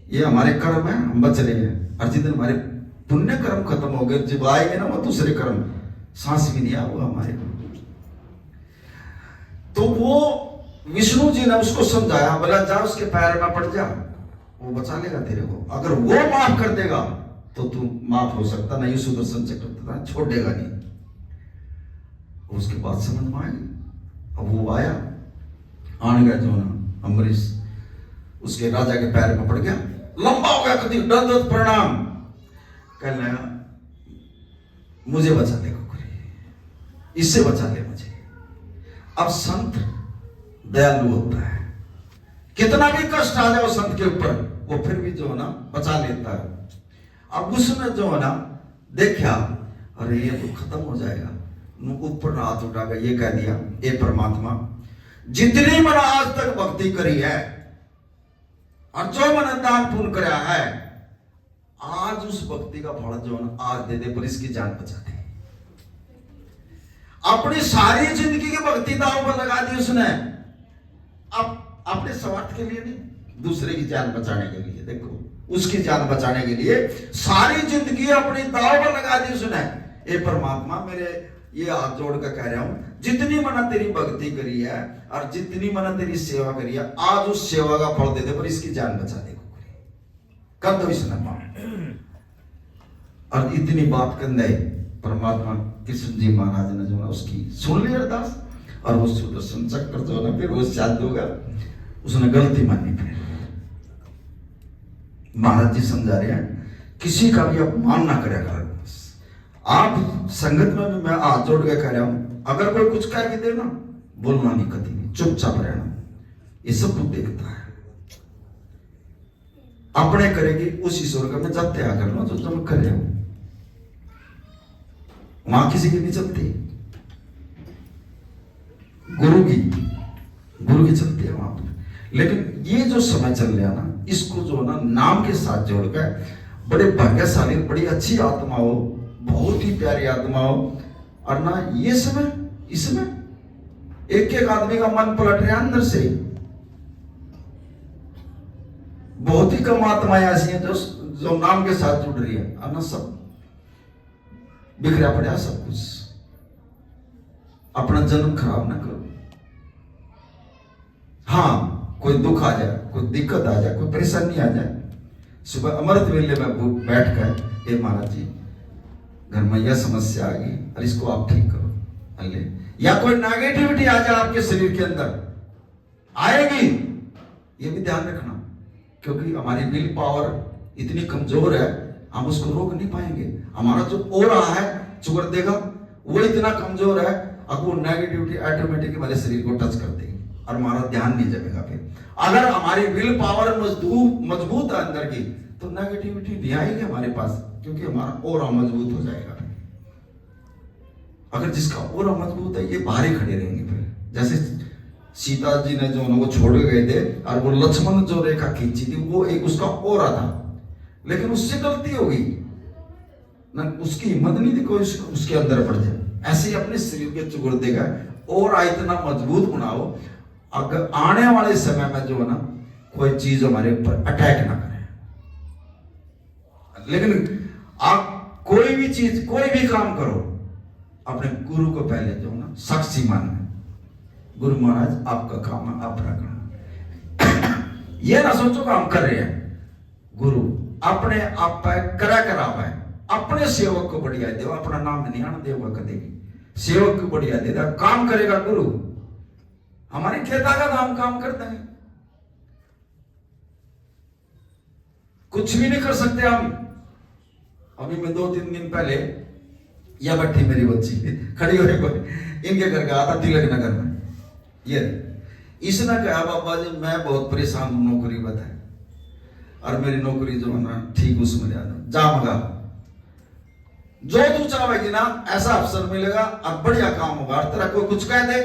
ये हमारे कर्म है, हम बच रहे हैं। और जिस दिन हमारे पुण्य कर्म खत्म हो गए, जब आएंगे ना वो दूसरे कर्म, सांस भी नहीं आएगा हमारे। तो वो विष्णु जी ने उसको समझाया, बोला जा उसके पैर में पड़ जा, वो बचा लेगा तेरे को। अगर वो माफ कर देगा तो तू माफ हो सकता, नहीं सुदर्शन चक्र छोड़ेगा नहीं। उसके बाद समझ में आई। अब वो आया, आन गया जो ना अम्बरीश उसके राजा के पैर में पड़ गया, लंबा हो गया, कभी दंडवत प्रणाम। कहने लगा मुझे बचा ले कुकरी, इससे बचा ले मुझे। अब संत दयालु होता है, कितना भी कष्ट आ जाए संत के ऊपर वो फिर भी जो है ना बचा लेता है। अब उसने जो है ना देखा, अरे ये तो खत्म हो जाएगा, ऊपर हाथ उठा कर ये कह दिया, ए परमात्मा जितनी मैंने आज तक भक्ति करी है और जो मैंने दान पुण्य कराया है, आज उस भक्ति का फल जो है आज दे दे, पर इसकी जान बचा दे। अपनी सारी जिंदगी की भक्ति दांव पर लगा दी उसने, अब अपने स्वार्थ के लिए नहीं, दूसरे की जान बचाने के लिए। देखो उसकी जान बचाने के लिए सारी जिंदगी अपनी दांव पर लगा दी उसने। ए परमात्मा मेरे ये हाथ जोड़ कर कह रहा हूं, जितनी मैंने तेरी भक्ति करी है और जितनी मैंने तेरी सेवा करी है, आज उस सेवा का फल दे दे, पर इसकी जान बचा दे कर दो इसने मां। और इतनी बात करने परमात्मा कृष्ण जी महाराज ने जो है उसकी सुन ली अरदास, और वो सुदर्शन चक्र जो है फिर वो शांत होगा। उसने गलती मानी। फिर महाराज जी समझा रहे हैं किसी का भी अपमान ना करे कर। आप संगत में भी मैं हाथ जोड़ के कह रहा हूं, अगर कोई कुछ कह भी दे ना, बोलना नहीं, कभी नहीं, चुपचाप रहना। ये सब कुछ देखता है, अपने करेगी उसी स्वर्ग में जाते आ करना जो तुम कर रहे हो, वहां किसी की नहीं चलती, गुरु की चलती है वहां पर। लेकिन ये जो समय चल रहा ना, इसको जो ना नाम के साथ जोड़कर बड़े भाग्यशाली, बड़ी अच्छी आत्मा हो, बहुत ही प्यारी आत्मा हो। और ना ये समय इसमें एक एक आदमी का मन पलट रहा है अंदर से। बहुत ही कम आत्माएं ऐसी हैं जो नाम के साथ जुड़ रही है, और ना सब बिखरा पड़ा सब कुछ। अपना जन्म खराब ना करो। हाँ कोई दुख आ जाए, कोई दिक्कत आ जाए, कोई परेशानी आ जाए, सुबह अमृत वेले में बैठ कर, ए महाराज जी घर में यह समस्या आ गई और इसको आप ठीक करो, अल्ले। या कोई नेगेटिविटी आ जाए आपके शरीर के अंदर, आएगी, ये भी ध्यान रखना, क्योंकि हमारी विल पावर इतनी कमजोर है, हम उसको रोक नहीं पाएंगे। हमारा जो ओरा है चुगर देगा, वो इतना कमजोर है, अब वो नेगेटिविटी ऑटोमेटिक हमारे शरीर को टच कर देगी और हमारा ध्यान नहीं जमेगा। फिर अगर हमारी विल पावर मजबूत है अंदर की, तो नेगेटिविटी नहीं आएगी हमारे पास, क्योंकि हमारा ओरा मजबूत हो जाएगा। अगर जिसका ओरा मजबूत है, ये बाहर ही खड़े रहेंगे। फिर जैसे सीता जी ने जो वो छोड़ गए थे और वो लक्ष्मण जो रेखा खींची थी, वो एक उसका ओरा था, लेकिन उससे गलती हो गई ना, उसकी हिम्मत नहीं थी कोई उसके अंदर पड़ जाए। ऐसे ही अपने शरीर के चुगड़ देगा, और इतना मजबूत बनाओ, अगर आने वाले समय में जो है ना कोई चीज हमारे ऊपर अटैक ना करे। लेकिन आप कोई भी चीज, कोई भी काम करो, अपने गुरु को पहले जो ना साक्षी मानना। गुरु महाराज आपका काम है, आप करना। ये ना सोचो कि हम कर रहे हैं, गुरु अपने आप पर करा करावा है। अपने सेवक को बढ़िया देवा, अपना नाम नहीं आना देगा कभी भी। सेवक को बढ़िया देगा, काम करेगा गुरु। हमारी खेता का हम काम करते हैं, कुछ भी नहीं कर सकते हम। अभी मैं 2-3 दिन पहले, यह बैठी मेरी बच्ची खड़ी हो, इनके घर गया था तिलक नगर में। ये इसने कहा बाबा जी मैं बहुत परेशान हूं, नौकरी बताए, और मेरी नौकरी जो है ना ठीक उसमें जा मगा। जो तू चाहेगी ना ऐसा अवसर मिलेगा और बढ़िया काम होगा। और तेरा कोई कुछ कह दे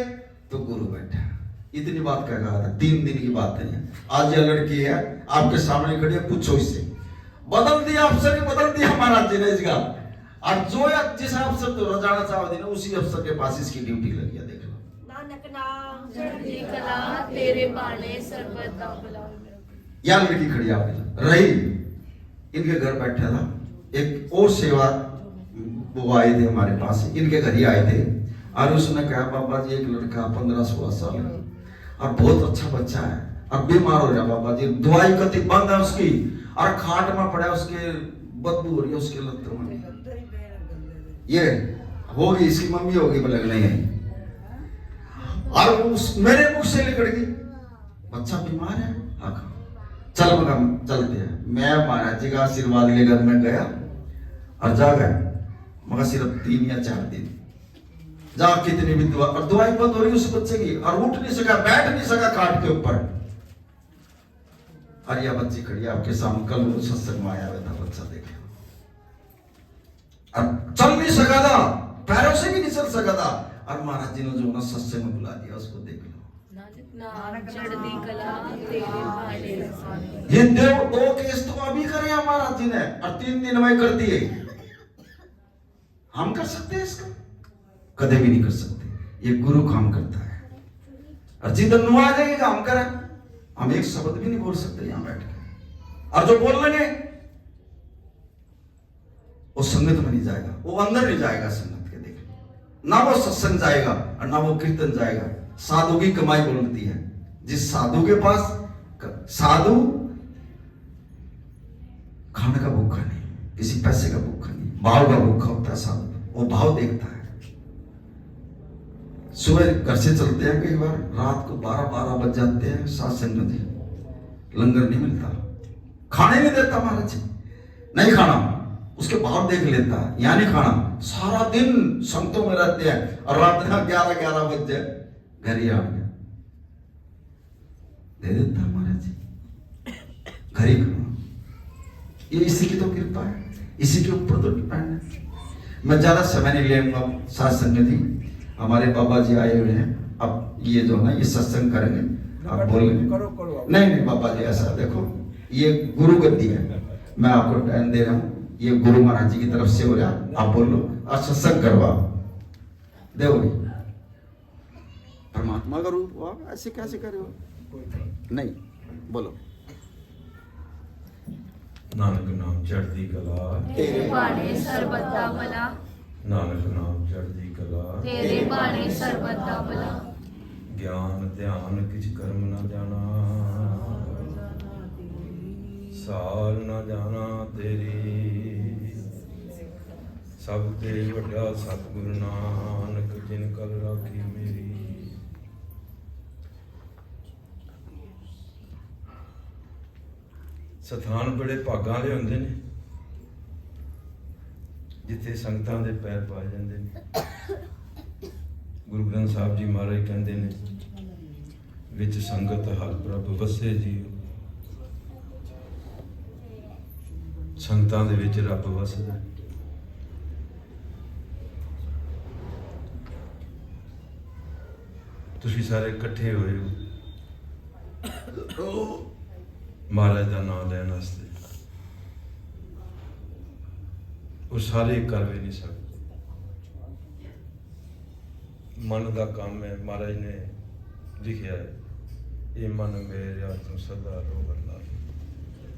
तो गुरु बैठा। इतनी बात कह रहा था, 3 दिन की बात है। आज यह लड़की है आपके सामने खड़ी है, पूछो इससे। बदल दिया अफसर ही बदल दिया महाराज जी ने इसका। और जो या जिस अफसर तो जाना चाहोगे ना उसी अफसर के पास इसकी ड्यूटी लगी है। देख लो, नानक नाम चढ़ती कला तेरे बाणे सर्वदा भला। यह लड़की खड़ी आपके रही, इनके घर बैठा था। एक और सेवा वो आए थे हमारे पास, इनके घर ही आए थे। और उसने कहा बाबा जी एक लड़का 15-16 साल और बहुत अच्छा बच्चा है और बीमार हो रहा बाबा जी, दवाई कति बंद है उसकी और खाट में पड़ा, उसके बदबू हो रही है उसके लत्तों में। ये होगी इसकी मम्मी होगी बोले नहीं है। और उस मेरे मुख से निकल गई बच्चा बीमार है। हाँ चल मगा चलते हैं। मैं महाराज जी का आशीर्वाद लेकर मैं गया और जा गया, मगर सिर्फ 3 या 4 दिन जा कितनी भी दवा, और दवाई बंद हो रही उस बच्चे की, और उठ नहीं सका, बैठ नहीं सका खाट के ऊपर। और यह बच्ची खड़ी आपके सामने, कल वो सत्संग में आया हुआ था बच्चा, देखे अब चल नहीं सका था, पैरों से भी नहीं चल सका था। और महाराज जी ने जो ना सत्संग में बुला दिया उसको, देख लो। नानक चढ़ती कला तेरे बाणे। ये देव 2 केस तो अभी करे महाराज जी ने और 3 दिन में कर दिए। हम कर सकते हैं इसका? कदे भी नहीं कर सकते। ये गुरु काम करता है। और जिधर नु आ जाएगा हम करें, हम एक शब्द भी नहीं बोल सकते यहां बैठ के। और जो बोल लेंगे वो संगत में नहीं जाएगा, वो अंदर नहीं जाएगा संगत के। देख ना वो सत्संग जाएगा और ना वो कीर्तन जाएगा। साधु की कमाई बोलती है। जिस साधु के पास, साधु खाने का भूखा नहीं, किसी पैसे का भूखा नहीं, भाव का भूखा होता है साधु। वो भाव देखता है। सुबह घर से चलते हैं, कई बार रात को 12 बज जाते हैं सत्संग में, लंगर नहीं मिलता, खाने नहीं देता महाराज जी, नहीं खाना, उसके भाव देख लेता है। यहाँ नहीं खाना, सारा दिन संतों में रहते हैं और रात में 11 बज जाए घर ही आ गया, दे देता महाराज जी, घर ही खाना। ये इसी की तो कृपा है, इसी के ऊपर तो डिपेंड है। मैं ज्यादा समय नहीं लेऊंगा। सत्संग में थी, हमारे बाबा जी आए हुए हैं। अब ये जो ना ये सत्संग करेंगे, आप बोलेंगे नहीं बाबा जी ऐसा देखो, ये गुरु गद्दी है, मैं आपको टाइम दे रहा हूँ, ये गुरु महाराज जी की तरफ से हो रहा, आप बोलो और सत्संग करवाओ। देखो परमात्मा का रूप हुआ, ऐसे कैसे करे हो? नहीं बोलो। नानक नाम चढ़ती कला तेरे बाणे सर्वदा भला। नानक नाम चढ़ती कला तेरे बाणे सर्वदा भला। ज्ञान ध्यान किछ कर्म न जाना, सार न जाना तेरी। सब ते वड्डा सतगुरु नानक, जिन कल राखी मेरी। ਸਥਾਨ ਬੜੇ ਭਾਗਾਂ ਵਾਲੇ ਹੁੰਦੇ ਨੇ ਜਿੱਥੇ ਸੰਗਤਾਂ ਦੇ ਪੈਰ ਪਾ ਜਾਂਦੇ ਨੇ। ਗੁਰੂ ਗ੍ਰੰਥ ਸਾਹਿਬ ਜੀ ਮਹਾਰਾਜ ਕਹਿੰਦੇ ਨੇ, ਵਿੱਚ ਸੰਗਤ ਹਰ ਪ੍ਰਭ ਵਸੇ ਜੀ। ਸੰਗਤਾਂ ਦੇ ਵਿੱਚ ਰੱਬ ਵਸਦਾ। ਤੁਸੀਂ ਸਾਰੇ ਇਕੱਠੇ ਹੋਏ ਹੋ महाराज का नाम लैन वास्ते, और सारे कर भी नहीं सकते। मन का काम है, महाराज ने लिखा है, ये मन मेरा तू सदा रोवर ला।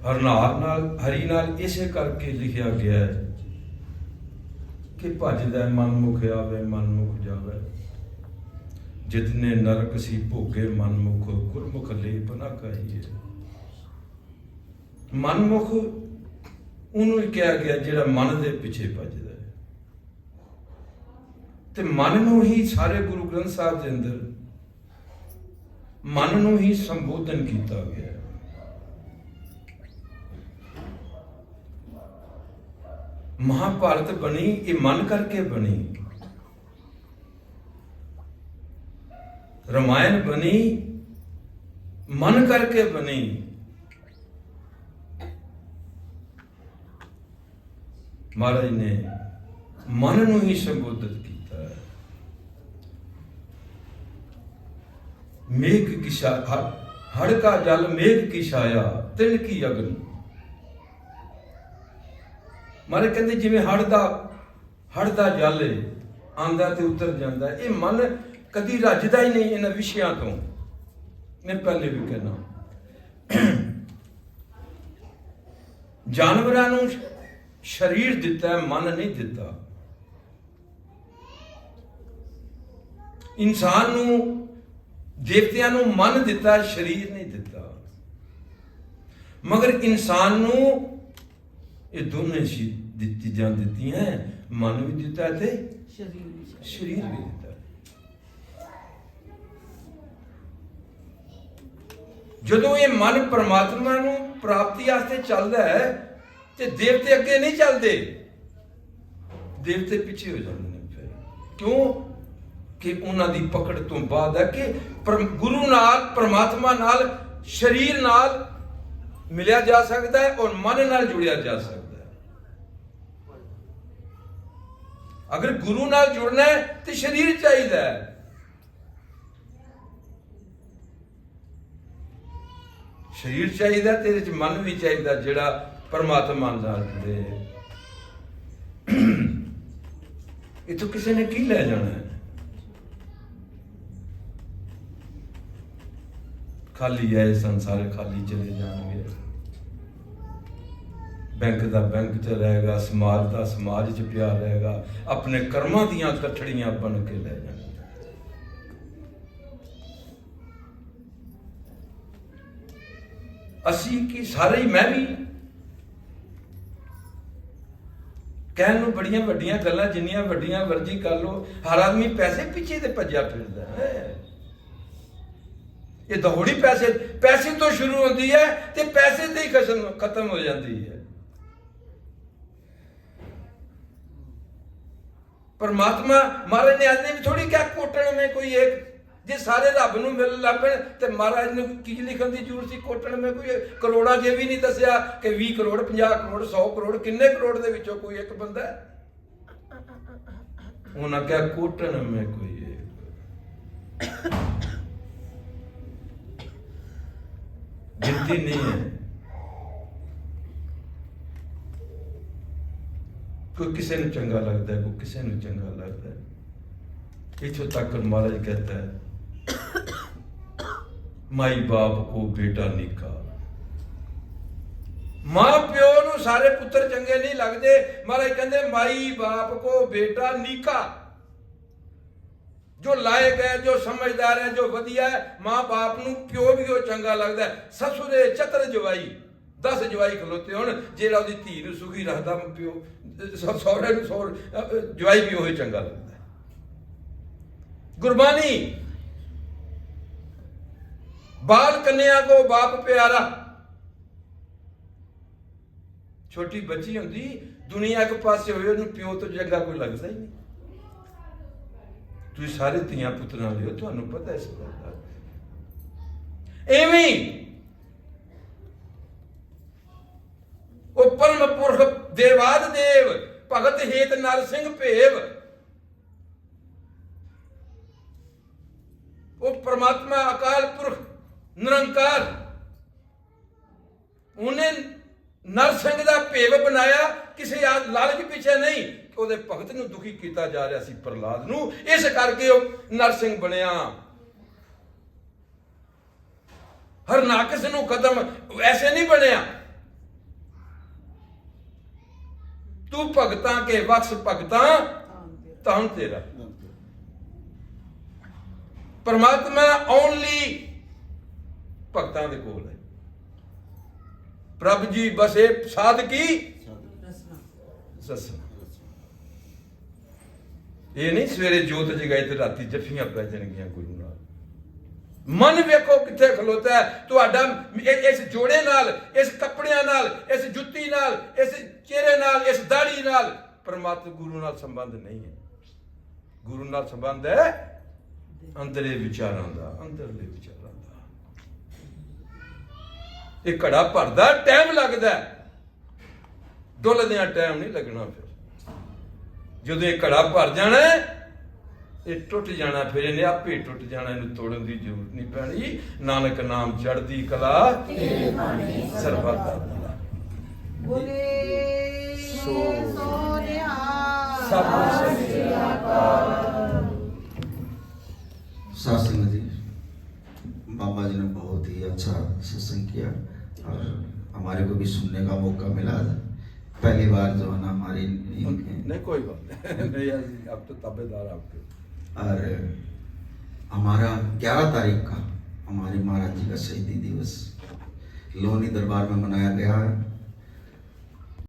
हर नाल हरी नाल इसे करके लिखा गया है कि भजदा मन मुख आवे मन मुख जावे। जितने नरक सी भोगे मन मुख, गुरमुख लेप ना कहिए। मनमुख ਉਹਨੂੰ ਹੀ ਕਿਹਾ ਗਿਆ ਜਿਹੜਾ ਮਨ ਦੇ ਪਿੱਛੇ ਭੱਜਦਾ ਹੈ। ਤੇ ਮਨ ਨੂੰ ਹੀ ਸਾਰੇ ਗੁਰੂ ਗ੍ਰੰਥ ਸਾਹਿਬ ਦੇ ਅੰਦਰ ਮਨ ਨੂੰ ਹੀ ਸੰਬੋਧਨ ਕੀਤਾ ਗਿਆ ਹੈ। ਮਹਾਭਾਰਤ ਬਣੀ ਇਹ ਮਨ ਕਰਕੇ ਬਣੀ, ਰਾਮਾਇਣ ਬਣੀ ਮਨ ਕਰਕੇ ਬਣੀ। महाराज ने ਮਨ ਨੂੰ ਹੀ ਸੰਬੋਧਿਤ ਕੀਤਾ ਹੈ। ਮੇਘ ਕੀ ਹੜ ਕਾ ਜਲ ਮੇਘ ਕੀ ਛਾਇਆ ਤਿਨ ਕੀ ਅਗਨ। ਮਾਰੇ ਕਹਿੰਦੇ ਜਿਵੇਂ ਹੜ ਦਾ ਜਲ ਆਂਦਾ ਤੇ ਉਤਰ ਜਾਂਦਾ, ਇਹ ਮਨ ਕਦੀ ਰੱਜਦਾ ਹੀ ਨਹੀਂ ਇਹਨਾਂ ਵਿਸ਼ਿਆਂ ਤੋਂ। ਮੈਂ ਪਹਿਲੇ ਵੀ ਕਹਿਣਾ, ਜਾਨਵਰਾਂ ਨੂੰ ਸਰੀਰ ਦਿੱਤਾ ਹੈ, ਮਨ ਨਹੀਂ ਦਿੱਤਾ। ਇਨਸਾਨ ਨੂੰ, ਦੇਵਤਿਆਂ ਨੂੰ ਮਨ ਦਿੱਤਾ, ਸਰੀਰ ਨਹੀਂ ਦਿੱਤਾ। ਮਗਰ ਇਨਸਾਨ ਨੂੰ ਇਹ ਦੋਨੇ ਚੀਜ਼ਾਂ ਦਿੱਤੀਆਂ, ਮਨ ਵੀ ਦਿੱਤਾ ਤੇ ਸਰੀਰ ਵੀ ਦਿੱਤਾ। ਜਦੋਂ ਇਹ ਮਨ ਪਰਮਾਤਮਾ ਨੂੰ ਪ੍ਰਾਪਤੀ ਵਾਸਤੇ ਚੱਲਦਾ ਹੈ ਤੇ ਦੇਵਤੇ ਅੱਗੇ ਨਹੀਂ ਚੱਲਦੇ, ਦੇਵਤੇ ਪਿੱਛੇ ਹੋ ਜਾਂਦੇ ਨੇ। ਫਿਰ ਕਿਉਂ? ਕਿ ਉਹਨਾਂ ਦੀ ਪਕੜ ਤੋਂ ਬਾਅਦ ਹੈ ਕਿ ਗੁਰੂ ਨਾਲ, ਪਰਮਾਤਮਾ ਨਾਲ, ਸਰੀਰ ਨਾਲ ਮਿਲਿਆ ਜਾ ਸਕਦਾ ਹੈ ਔਰ ਮਨ ਨਾਲ ਜੁੜਿਆ ਜਾ ਸਕਦਾ ਹੈ। ਅਗਰ ਗੁਰੂ ਨਾਲ ਜੁੜਨਾ ਹੈ ਤੇ ਸਰੀਰ ਚਾਹੀਦਾ ਹੈ। ਸਰੀਰ ਚਾਹੀਦਾ, ਤੇਰੇ ਚ ਮਨ ਵੀ ਚਾਹੀਦਾ ਜਿਹੜਾ ਪਰਮਾਤਮਾ ਨਾਲ ਜੁੜੇ। ਇਥੋਂ ਕਿਸੇ ਨੇ ਕੀ ਲੈ ਜਾਣਾ ਹੈ? ਖਾਲੀ ਹੈ ਸੰਸਾਰ, ਖਾਲੀ ਚਲੇ ਜਾਣਗੇ। ਬੈਂਕ ਦਾ ਬੈਂਕ ਚ ਰਹੇਗਾ, ਸਮਾਜ ਦਾ ਸਮਾਜ ਚ ਪਿਆ ਰਹੇਗਾ, ਆਪਣੇ ਕਰਮਾਂ ਦੀਆਂ ਕਠੜੀਆਂ ਬਣ ਕੇ ਲੈ ਜਾਣਗੇ। ਅਸੀਂ ਕੀ ਸਾਰੇ ਹੀ, ਮੈਂ ਵੀ ਕਹਿਣ ਨੂੰ ਬੜੀਆਂ ਵੱਡੀਆਂ ਗੱਲਾਂ, ਜਿੰਨੀਆਂ ਵੱਡੀਆਂ ਮਰਜ਼ੀ ਕਰ ਲੋ, ਹਰ ਆਦਮੀ ਪੈਸੇ ਪਿੱਛੇ ਤੇ ਭੱਜਿਆ ਫਿਰਦਾ ਹੈ। ਇਹ ਦੌੜੀ ਪੈਸੇ ਤੋਂ ਸ਼ੁਰੂ ਹੁੰਦੀ ਹੈ ਤੇ ਪੈਸੇ ਤੇ ਹੀ ਖਤਮ ਹੋ ਜਾਂਦੀ ਹੈ। परमात्मा महाराज ने आदमी थोड़ी क्या कोटण में कोई एक जे सारे रब नूं मिल लभण ते महाराज ने की लिखण की जरूरत सी। कोटण में कोई करोड़ा जे भी नहीं दसिया कि 20 करोड़ 50 करोड़ 100 करोड़ किन्ने करोड़ दे विचों कोई एक बंदा है। उन्हां क्या कोटण में कोई एक गिनती नहीं है। कोई किसी ने चंगा लगता है, कोई किसी ने चंगा लगता है। इथों तक महाराज कहता है माई बाप को बेटा निका। मां प्यो नूं सारे पुत्र चंगे नहीं लगते। महाराज कहते माई बाप को बेटा निका। जो लायक है, जो समझदार है, जो वधिया है, मां बाप नूं प्यो भी वो चंगा लगता है। ससुरे चतर जवाई 10 जवाई खलोते होण, जेड़ा उहदी धी नूं सुखी रखदा प्यो सौरे जवाई भी वही चंगा लगता है। गुरबानी बाल कन्या को बाप प्यारा। छोटी बच्ची होंदी दुनिया एक पासे होए उन्हें प्यो तो चंगा कोई लगता ही नहीं। तुसीं सारे धीआं पुत्रां लिओ, तुहानूं पता इस गल दा। एवें वो परम पुरख देवाद देव भगत हेत नर सिंह भेव। वो परमात्मा अकाल पुरख निरंकार, उन्हें नर सिंह का भेव बनाया किसी लालच पीछे नहीं। ਉਹਦੇ ਭਗਤ ਨੂੰ ਦੁਖੀ ਕੀਤਾ ਜਾ ਰਿਹਾ ਸੀ ਪ੍ਰਹਲਾਦ ਨੂੰ, ਇਸ ਕਰਕੇ ਉਹ ਨਰਸਿੰਘ ਬਣਿਆ। ਹਰਨਾਕਸ਼ ਨੂੰ ਖਤਮ ਐਸੇ ਨਹੀਂ ਬਣਿਆ। ਤੂੰ ਭਗਤਾਂ ਕੇ ਬਖਸ਼ ਭਗਤਾਂ ਤਾਂ ਤੇਰਾ। परमात्मा ओनली भक्तां दे कोल है। प्रभ जी बसे साधकी रसना। ये नहीं सवेरे जोत जगाई ते राती जफियां पै जाणगियां गुरु नाल। मन वेखो किथे खलोता है तुहाडा इस जोड़े नाल, इस कपड़ियां नाल, इस जुत्ती नाल, इस चेहरे नाल, इस दाढ़ी नाल परमात्मा गुरु नाल संबंध नहीं है। गुरु नाल संबंध है अंदरे विचारां दा, अंदरले विचारां दा। ये घड़ा भरदा टाइम लगदा, डुलदियां टाइम नहीं लगना। फिर ਜਦੋਂ ਇਹ ਘੜਾ ਭਰ ਜਾਣਾ ਇਹ ਟੁੱਟ ਜਾਣਾ, ਫਿਰ ਇਹਨੇ ਆਪੇ ਟੁੱਟ ਜਾਣਾ, ਇਹਨੂੰ ਤੋੜਨ ਦੀ ਜ਼ਰੂਰਤ ਨਹੀਂ ਪੈਣੀ। ਨਾਨਕ ਨਾਮ ਚੜ੍ਹਦੀ ਕਲਾ ਸਰਬੱਤ ਦਾ ਭਲਾ। ਸਭ ਸ੍ਰੀ ਅਕਾਲ। सासंग जी, बाबा जी ने बहुत ही अच्छा सत्संग किया और हमारे को भी सुनने का मौका मिला। पहली बार जो है ना हमारी नहीं कोई बात नहीं, अब तो ताबेदार आपके। और हमारा 11 तारीख का हमारे महाराज जी का शहीदी दिवस लोनी दरबार में मनाया गया है।